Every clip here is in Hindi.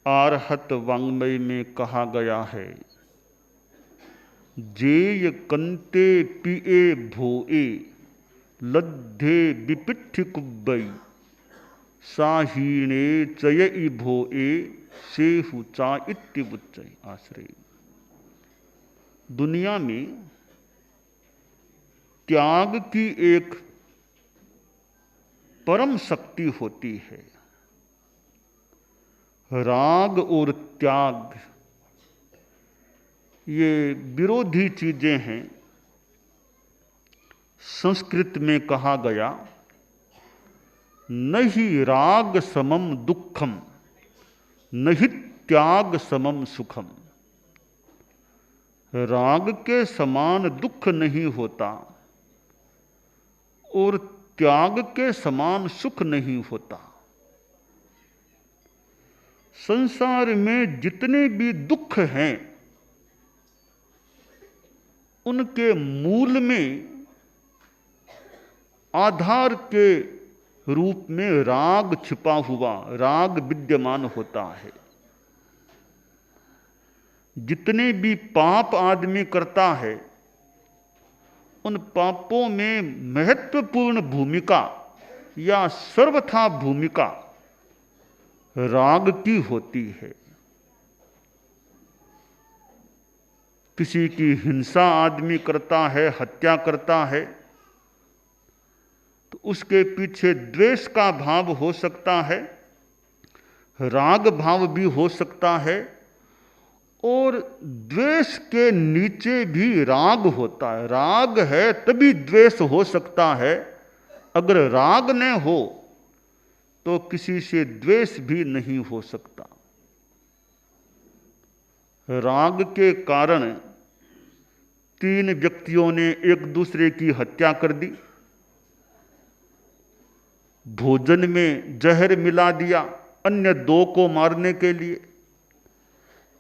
आरहत वाङ्मय में कहा गया है, जेय कंते पिए भोए लद्धे विपिठ्ठ कुब्बई साहीणे चयई भोए सेहु चा इत्युच्चय। आश्रय। दुनिया में त्याग की एक परम शक्ति होती है। राग और त्याग ये विरोधी चीजें हैं। संस्कृत में कहा गया, न ही राग समम दुखम न ही त्याग समम सुखम। राग के समान दुख नहीं होता और त्याग के समान सुख नहीं होता। संसार में जितने भी दुख हैं उनके मूल में आधार के रूप में राग छिपा हुआ, राग विद्यमान होता है। जितने भी पाप आदमी करता है उन पापों में महत्वपूर्ण भूमिका या सर्वथा भूमिका राग की होती है। किसी की हिंसा आदमी करता है, हत्या करता है, तो उसके पीछे द्वेष का भाव हो सकता है, राग भाव भी हो सकता है, और द्वेष के नीचे भी राग होता है। राग है तभी द्वेष हो सकता है। अगर राग न हो तो किसी से द्वेष भी नहीं हो सकता। राग के कारण 3 व्यक्तियों ने एक दूसरे की हत्या कर दी। भोजन में जहर मिला दिया अन्य 2 को मारने के लिए।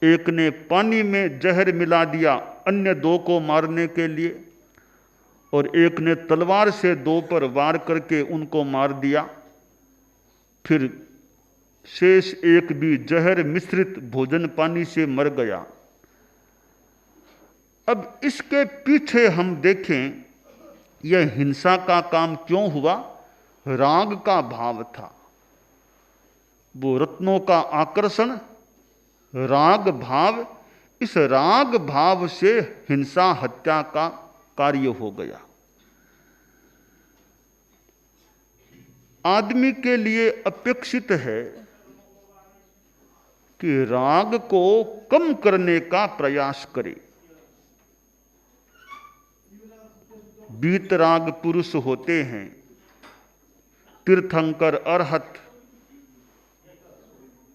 एक ने पानी में जहर मिला दिया अन्य 2 को मारने के लिए, और एक ने तलवार से 2 पर वार करके उनको मार दिया। फिर शेष एक भी जहर मिश्रित भोजन पानी से मर गया। अब इसके पीछे हम देखें यह हिंसा का काम क्यों हुआ? राग का भाव था। वो रत्नों का आकर्षण, राग भाव, इस राग भाव से हिंसा हत्या का कार्य हो गया। आदमी के लिए अपेक्षित है कि राग को कम करने का प्रयास करे। वीतराग पुरुष होते हैं, तीर्थंकर, अरहत,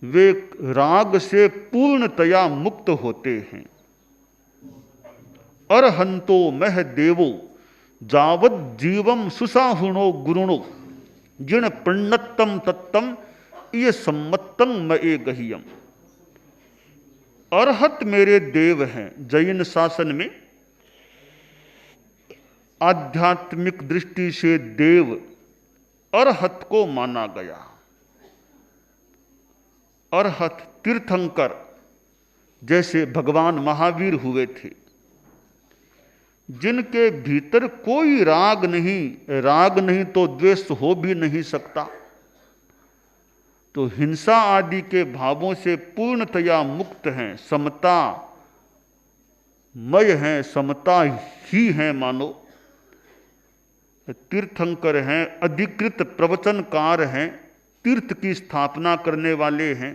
वे राग से पूर्णतया मुक्त होते हैं। अरहंतो मह देवो जावद जीवम सुसाहुणो गुरुणो जिण प्रणत्तम तत्तम ये सम्मत्तम मए गहियम। अरहत मेरे देव हैं। जैन शासन में आध्यात्मिक दृष्टि से देव अरहत को माना गया। अरहत तीर्थंकर जैसे भगवान महावीर हुए थे, जिनके भीतर कोई राग नहीं, राग नहीं तो द्वेष हो भी नहीं सकता, तो हिंसा आदि के भावों से पूर्णतया मुक्त हैं, समता मय हैं, समता ही हैं मानो। तीर्थंकर हैं, अधिकृत प्रवचनकार हैं, तीर्थ की स्थापना करने वाले हैं।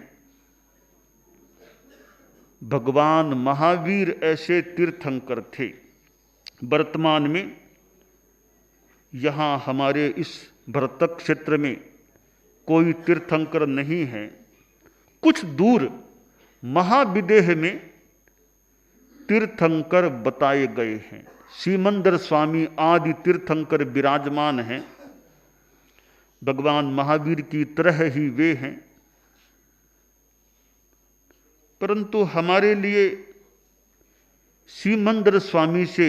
भगवान महावीर ऐसे तीर्थंकर थे। वर्तमान में यहाँ हमारे इस भरतक क्षेत्र में कोई तीर्थंकर नहीं है। कुछ दूर महाविदेह में तीर्थंकर बताए गए हैं। सीमंदर स्वामी आदि तीर्थंकर विराजमान हैं। भगवान महावीर की तरह ही वे हैं, परंतु हमारे लिए सीमंदर स्वामी से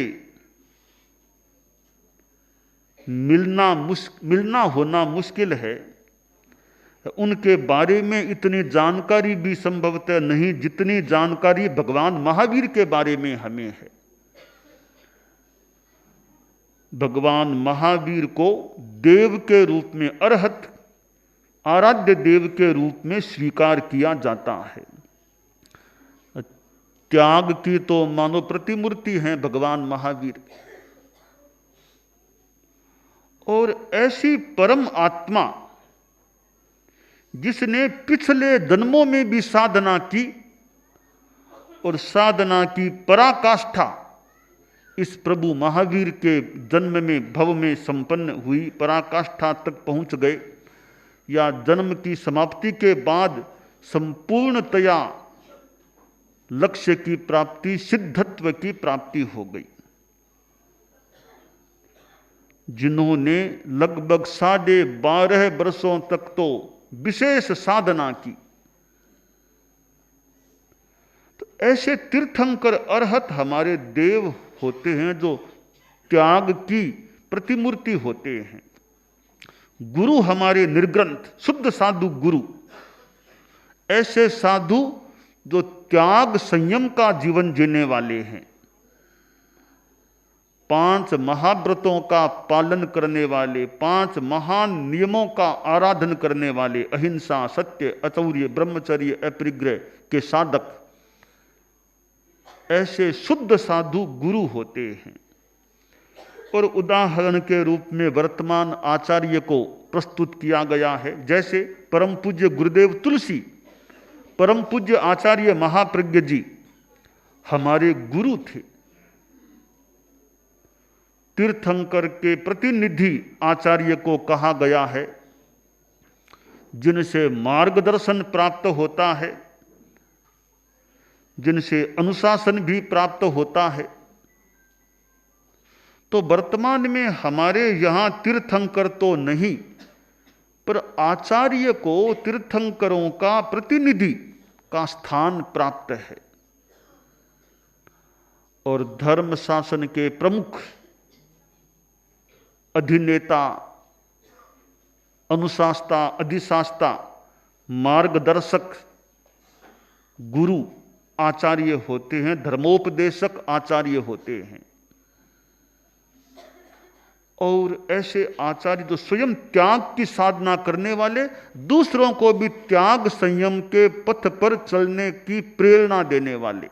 मिलना होना मुश्किल है। उनके बारे में इतनी जानकारी भी संभवतः नहीं जितनी जानकारी भगवान महावीर के बारे में हमें है। भगवान महावीर को देव के रूप में, अरहत आराध्य देव के रूप में स्वीकार किया जाता है। त्याग की तो मानो प्रतिमूर्ति हैं भगवान महावीर। और ऐसी परम आत्मा जिसने पिछले जन्मों में भी साधना की और साधना की पराकाष्ठा इस प्रभु महावीर के जन्म में भव में संपन्न हुई, पराकाष्ठा तक पहुंच गए, या जन्म की समाप्ति के बाद संपूर्णतया लक्ष्य की प्राप्ति, सिद्धत्व की प्राप्ति हो गई। जिन्होंने लगभग 12.5 वर्षों तक तो विशेष साधना की, तो ऐसे तीर्थंकर अरहत हमारे देव होते हैं जो त्याग की प्रतिमूर्ति होते हैं। गुरु हमारे निर्ग्रंथ शुद्ध साधु गुरु, ऐसे साधु जो त्याग संयम का जीवन जीने वाले हैं, 5 महाव्रतों का पालन करने वाले, 5 महान नियमों का आराधन करने वाले, अहिंसा, सत्य, अचौर्य, ब्रह्मचर्य, अपरिग्रह के साधक, ऐसे शुद्ध साधु गुरु होते हैं। और उदाहरण के रूप में वर्तमान आचार्य को प्रस्तुत किया गया है। जैसे परम पूज्य गुरुदेव तुलसी, परम पूज्य आचार्य महाप्रज्ञ जी हमारे गुरु थे। तीर्थंकर के प्रतिनिधि आचार्य को कहा गया है, जिनसे मार्गदर्शन प्राप्त होता है, जिनसे अनुशासन भी प्राप्त होता है। तो वर्तमान में हमारे यहाँ तीर्थंकर तो नहीं, पर आचार्य को तीर्थंकरों का प्रतिनिधि का स्थान प्राप्त है। और धर्म शासन के प्रमुख अधिनेता, अनुशास्ता, अधिशास्ता, मार्गदर्शक गुरु आचार्य होते हैं, धर्मोपदेशक आचार्य होते हैं। और ऐसे आचार्य जो स्वयं त्याग की साधना करने वाले, दूसरों को भी त्याग संयम के पथ पर चलने की प्रेरणा देने वाले।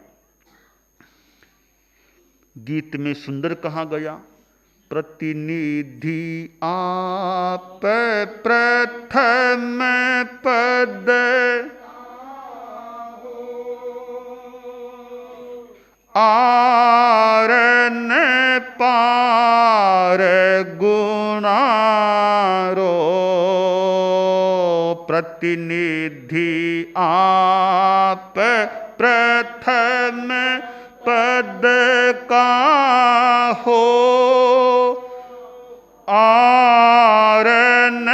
गीत में सुंदर कहा गया, प्रतिनिधि आप प्रथम पद, आरन पार गुणारो, प्रतिनिधि आप प्रथम पद का हो, आरन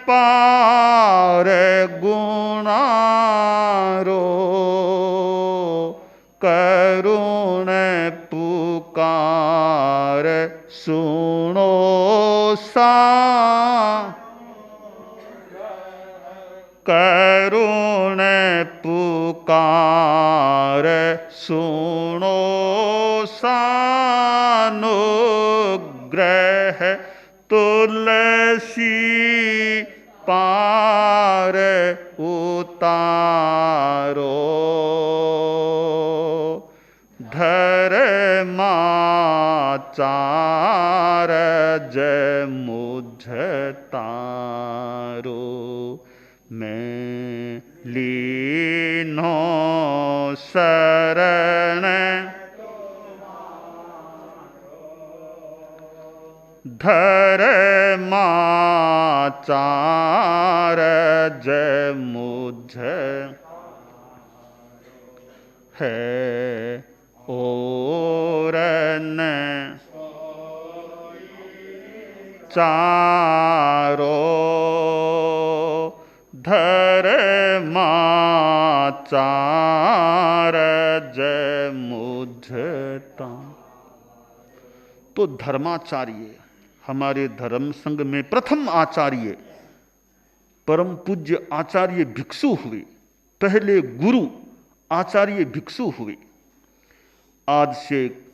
पार गुणारो, करुण पुकार सुनो सा, करुण पुकार सुनो सानुग्रह, तुलसी पार उतारो, धर्माचार जय मुझ तारो, मैं लीनो शरण, धर्माचार जय मुझ है ओरन चारो, धर्माचार जय मुझता। तो धर्माचार्य हमारे धर्म संघ में प्रथम आचार्य परम पूज्य आचार्य भिक्षु हुए, पहले गुरु आचार्य भिक्षु हुए। आज से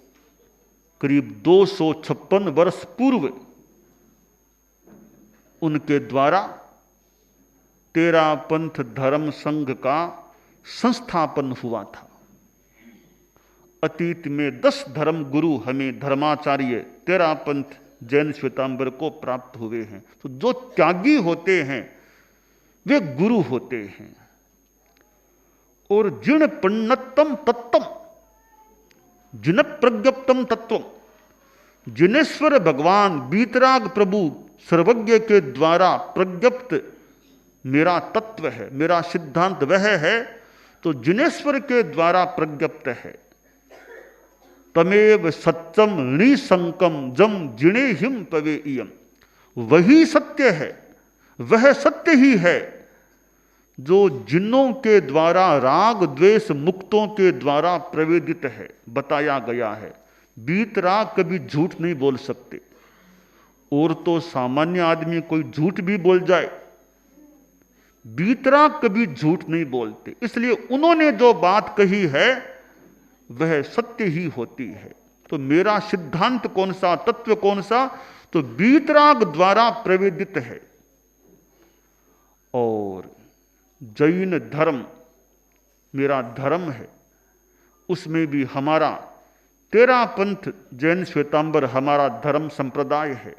करीब 256 वर्ष पूर्व उनके द्वारा तेरा पंथ धर्म संघ का संस्थापन हुआ था। अतीत में 10 धर्म गुरु हमें धर्माचार्य तेरा पंथ जैन श्वेतांबर को प्राप्त हुए हैं। तो जो त्यागी होते हैं वे गुरु होते हैं। और जिन पन्नतम तत्वम, जिन प्रज्ञप्तम तत्वम, जिनेश्वर भगवान बीतराग प्रभु सर्वज्ञ के द्वारा प्रज्ञप्त मेरा तत्व है, मेरा सिद्धांत वह है, तो जिनेश्वर के द्वारा प्रज्ञप्त है। तमेव सत्यम निसंकम जम जिणे हिम पवे इयम, वही सत्य है, वह सत्य ही है जो जिन्नों के द्वारा राग द्वेष मुक्तों के द्वारा प्रवेदित है, बताया गया है। बीतराग कभी झूठ नहीं बोल सकते। और तो सामान्य आदमी कोई झूठ भी बोल जाए, बीतराग कभी झूठ नहीं बोलते। इसलिए उन्होंने जो बात कही है वह सत्य ही होती है। तो मेरा सिद्धांत कौन सा, तत्व कौन सा, तो बीतराग द्वारा प्रवेदित है। और जैन धर्म मेरा धर्म है, उसमें भी हमारा तेरा पंथ जैन श्वेतांबर हमारा धर्म संप्रदाय है।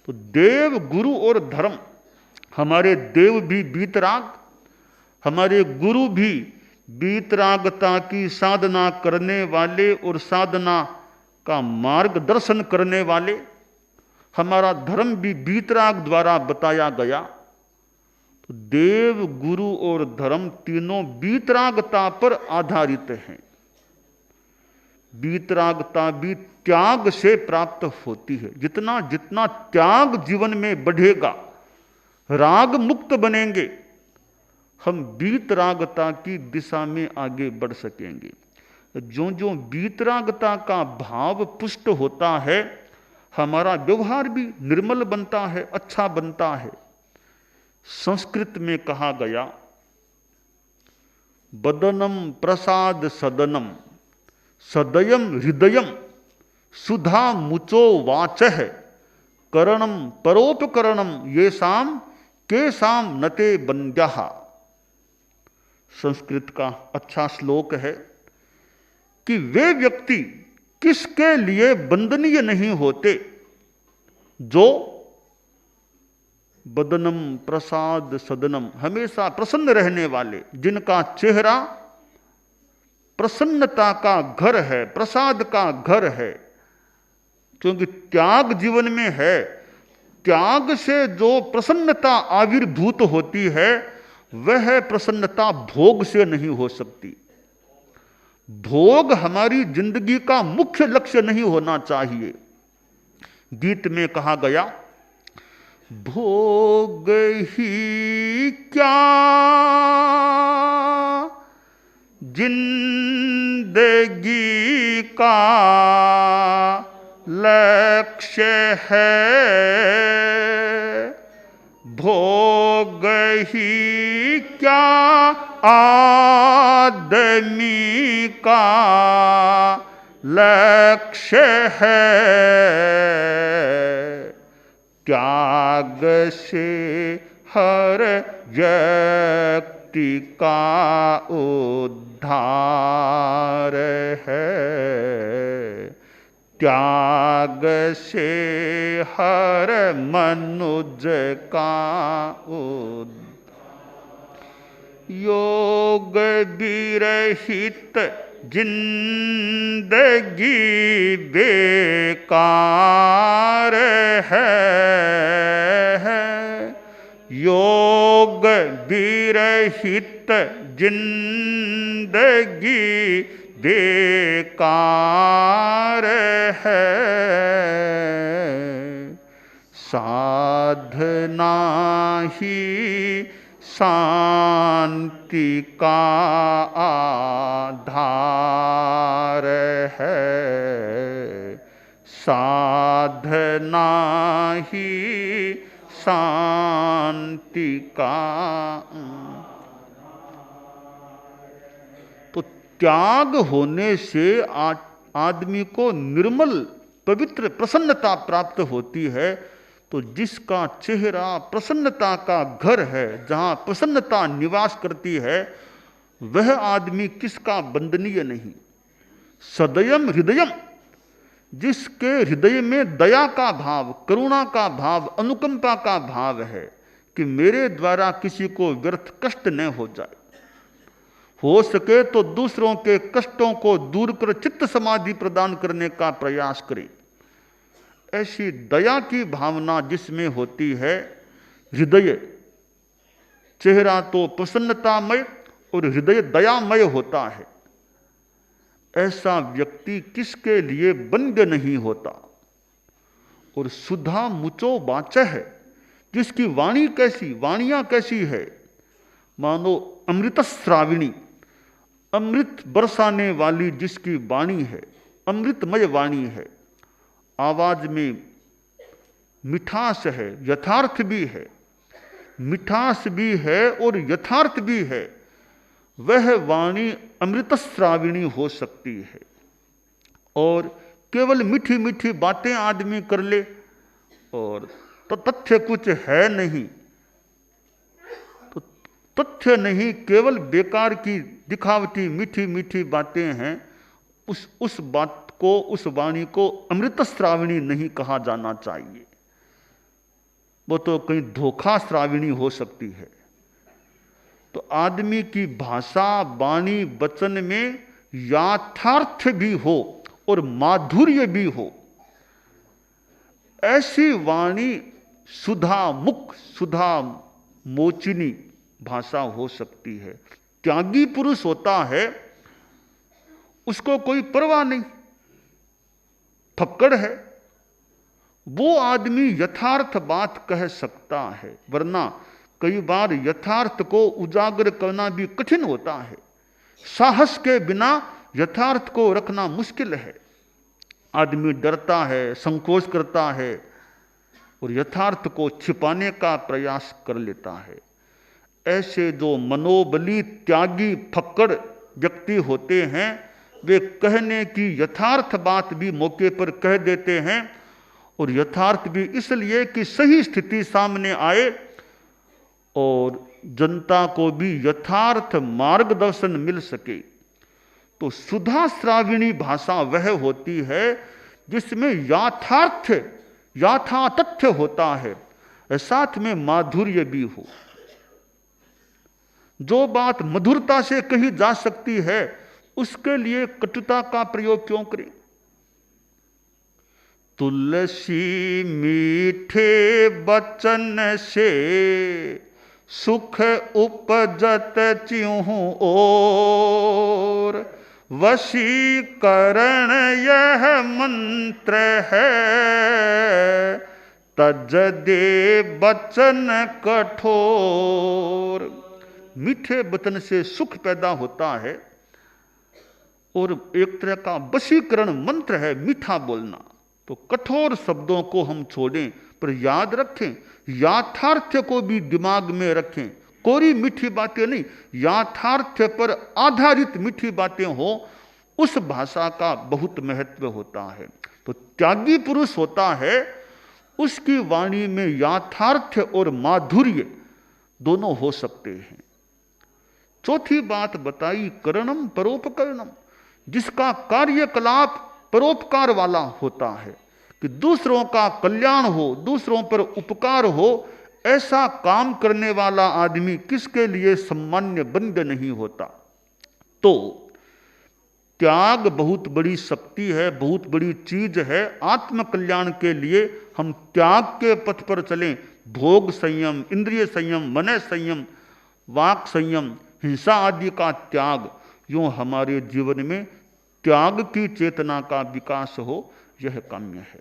तो देव गुरु और धर्म, हमारे देव भी बीतराग, हमारे गुरु भी बीतरागता की साधना करने वाले और साधना का मार्गदर्शन करने वाले। हमारा धर्म भी बीतराग द्वारा बताया गया। तो देव गुरु और धर्म तीनों बीतरागता पर आधारित हैं। बीतरागता भी त्याग से प्राप्त होती है। जितना जितना त्याग जीवन में बढ़ेगा, राग मुक्त बनेंगे, हम बीतरागता की दिशा में आगे बढ़ सकेंगे। जो जो बीतरागता का भाव पुष्ट होता है, हमारा व्यवहार भी निर्मल बनता है, अच्छा बनता है। संस्कृत में कहा गया, बदनम प्रसाद सदनम सदयम हृदयम सुधा मुचो वाचः करणम परोपकरणम ये शाम के शाम नते बंद्याः। संस्कृत का अच्छा श्लोक है कि वे व्यक्ति किसके लिए वंदनीय नहीं होते, जो बदनम प्रसाद सदनम, हमेशा प्रसन्न रहने वाले, जिनका चेहरा प्रसन्नता का घर है, प्रसाद का घर है। क्योंकि त्याग जीवन में है, त्याग से जो प्रसन्नता आविर्भूत होती है वह प्रसन्नता भोग से नहीं हो सकती। भोग हमारी जिंदगी का मुख्य लक्ष्य नहीं होना चाहिए। गीत में कहा गया, भोग ही क्या जिंदगी का लक्ष्य है, भोग ही क्या आदमी का लक्ष्य है, त्याग से हर व्यक्ति का उद्धार है, त्याग से हर मनुष्य का योग विरहित जिंदगी बेकार है, योग विरहित जिंदगी बेकार है, साधना ही शांति का आधार है, साधना ही शांति का। तो त्याग होने से आदमी को निर्मल पवित्र प्रसन्नता प्राप्त होती है। तो जिसका चेहरा प्रसन्नता का घर है, जहां प्रसन्नता निवास करती है, वह आदमी किसका बंदनीय नहीं। सदयम हृदयम, जिसके हृदय में दया का भाव, करुणा का भाव, अनुकंपा का भाव है कि मेरे द्वारा किसी को व्यर्थ कष्ट न हो जाए, हो सके तो दूसरों के कष्टों को दूर कर चित्त समाधि प्रदान करने का प्रयास करें। ऐसी दया की भावना जिसमें होती है, हृदय, चेहरा तो प्रसन्नतामय और हृदय दयामय होता है, ऐसा व्यक्ति किसके लिए बंद नहीं होता। और सुधा मुचो बाच है, जिसकी वाणी कैसी, वाणियां कैसी है, मानो अमृत श्राविणी, अमृत बरसाने वाली जिसकी वाणी है, अमृतमय वाणी है, आवाज में मिठास है, यथार्थ भी है, मिठास भी है और यथार्थ भी है, वह वाणी अमृत श्राविणी हो सकती है। और केवल मीठी मीठी बातें आदमी कर ले और तो तथ्य कुछ है नहीं, तो तथ्य नहीं, केवल बेकार की दिखावटी मीठी मीठी बातें हैं, उस बात को, उस वाणी को अमृत श्राविणी नहीं कहा जाना चाहिए। वो तो कहीं धोखा श्राविणी हो सकती है। तो आदमी की भाषा, वाणी, वचन में यथार्थ भी हो और माधुर्य भी हो, ऐसी वाणी सुधा मुख, सुधा मोचिनी भाषा हो सकती है। त्यागी पुरुष होता है, उसको कोई परवाह नहीं, फक्कड़ है, वो आदमी यथार्थ बात कह सकता है। वरना कई बार यथार्थ को उजागर करना भी कठिन होता है। साहस के बिना यथार्थ को रखना मुश्किल है। आदमी डरता है, संकोच करता है और यथार्थ को छिपाने का प्रयास कर लेता है। ऐसे जो मनोबली, त्यागी, फक्कड़ व्यक्ति होते हैं, वे कहने की यथार्थ बात भी मौके पर कह देते हैं, और यथार्थ भी इसलिए कि सही स्थिति सामने आए और जनता को भी यथार्थ मार्गदर्शन मिल सके। तो सुधा श्राविणी भाषा वह होती है जिसमें यथार्थ, यथातथ्य होता है, साथ में माधुर्य भी हो। जो बात मधुरता से कही जा सकती है, उसके लिए कटुता का प्रयोग क्यों करें। तुलसी मीठे बचन से सुख उपजत च्यूं ओर, वशीकरण यह मंत्र है, तज दे बचन कठोर। मीठे बचन से सुख पैदा होता है और एक तरह का वशीकरण मंत्र है मीठा बोलना। तो कठोर शब्दों को हम छोड़ें, पर याद रखें, याथार्थ को भी दिमाग में रखें। कोरी मीठी बातें नहीं, याथार्थ पर आधारित मीठी बातें हो, उस भाषा का बहुत महत्व होता है। तो त्यागी पुरुष होता है, उसकी वाणी में याथार्थ और माधुर्य दोनों हो सकते हैं। चौथी बात बताई, करणम परोपकरणम, जिसका कार्यकलाप परोपकार वाला होता है, कि दूसरों का कल्याण हो, दूसरों पर उपकार हो, ऐसा काम करने वाला आदमी किसके लिए सामान्य बंद नहीं होता। तो त्याग बहुत बड़ी शक्ति है, बहुत बड़ी चीज है। आत्म कल्याण के लिए हम त्याग के पथ पर चलें। भोग संयम, इंद्रिय संयम, मन संयम, वाक संयम, हिंसा आदि का त्याग, यूं हमारे जीवन में त्याग की चेतना का विकास हो, यह काम्य है।